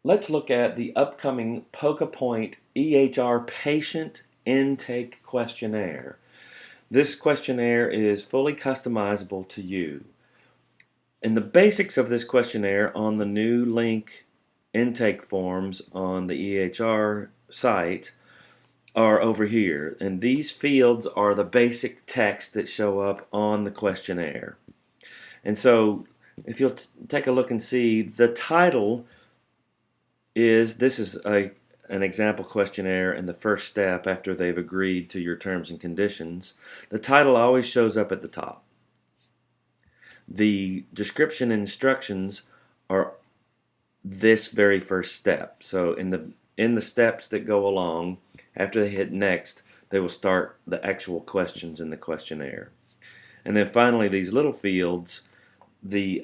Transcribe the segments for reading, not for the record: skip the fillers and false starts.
Let's look at the upcoming POCA Point EHR Patient Intake Questionnaire. This questionnaire is fully customizable to you. And the basics of this questionnaire on the new link intake forms on the EHR site are over here. And these fields are the basic text that show up on the questionnaire. And so if you'll take a look and see, the title this is an example questionnaire, and the first step after they've agreed to your terms and conditions. The title always shows up at the top. The description and instructions are this very first step. So in the steps that go along, after they hit next, they will start the actual questions in the questionnaire. And then finally, these little fields, the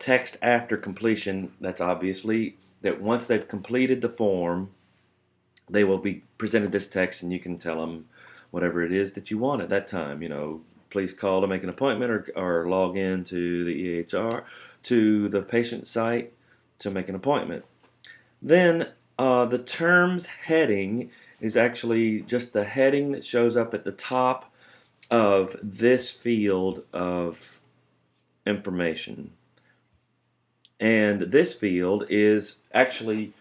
text after completion, that's obviously that once they've completed the form, they will be presented this text, and you can tell them whatever it is that you want at that time. Please call to make an appointment, or log in to the EHR, to the patient site to make an appointment. Then the terms heading is actually just the heading that shows up at the top of this field of information. And this field is actually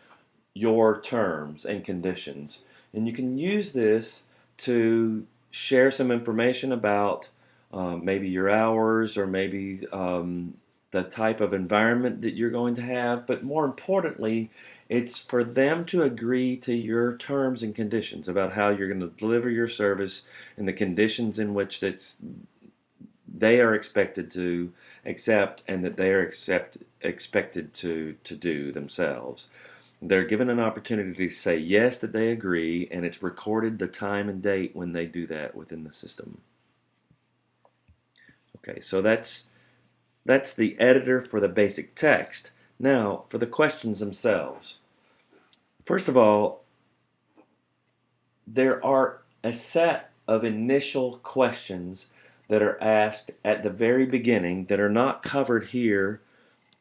your terms and conditions. And you can use this to share some information about maybe your hours, or maybe the type of environment that you're going to have. But more importantly, it's for them to agree to your terms and conditions about how you're going to deliver your service and the conditions in which they are expected to accept, and that they are expected to do themselves. They're given an opportunity to say yes, that they agree, and it's recorded the time and date when they do that within the system. Okay, so that's the editor for the basic text. Now, for the questions themselves. First of all, there are a set of initial questions that are asked at the very beginning that are not covered here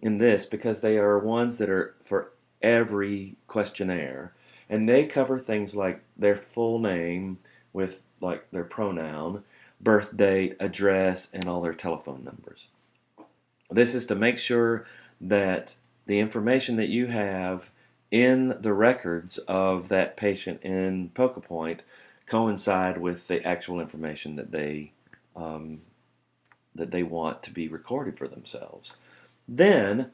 in this, because they are ones that are for every questionnaire, and they cover things like their full name with like their pronoun, birth date, address, and all their telephone numbers. This is to make sure that the information that you have in the records of that patient in POCA Point coincide with the actual information that they want to be recorded for themselves. Then,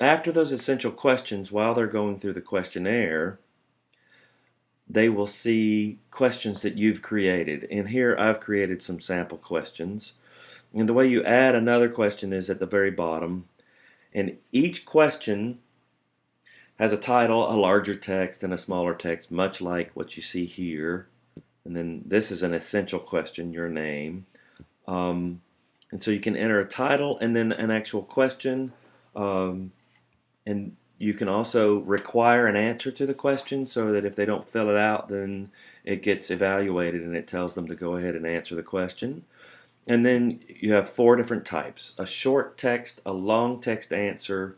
after those essential questions, while they're going through the questionnaire, they will see questions that you've created. And here I've created some sample questions. And the way you add another question is at the very bottom. And each question has a title, a larger text, and a smaller text, much like what you see here. And then this is an essential question, your name. And so you can enter a title and then an actual question. And you can also require an answer to the question, so that if they don't fill it out, then it gets evaluated and it tells them to go ahead and answer the question. And then you have 4 different types: a short text, a long text answer,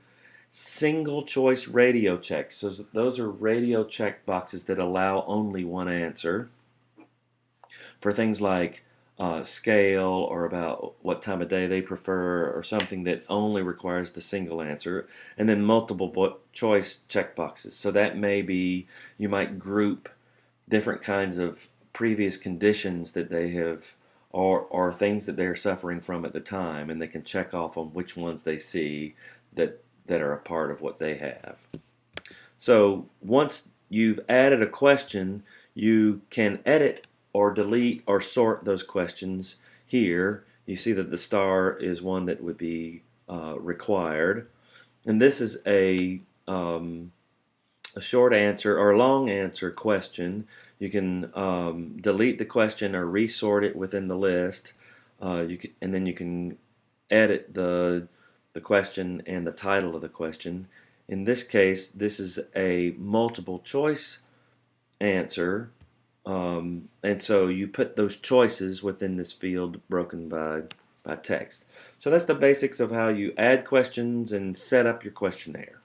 single choice radio checks. So those are radio check boxes that allow only one answer for things like scale, or about what time of day they prefer, or something that only requires the single answer. And then multiple choice checkboxes. So that may be, you might group different kinds of previous conditions that they have, or things that they're suffering from at the time, and they can check off on which ones they see that are a part of what they have. So once you've added a question, you can edit or delete or sort those questions here. You see that the star is one that would be required. And this is a short answer or a long answer question. You can delete the question or resort it within the list. And then you can edit the question and the title of the question. In this case, this is a multiple choice answer. And so you put those choices within this field broken by text. So that's the basics of how you add questions and set up your questionnaire.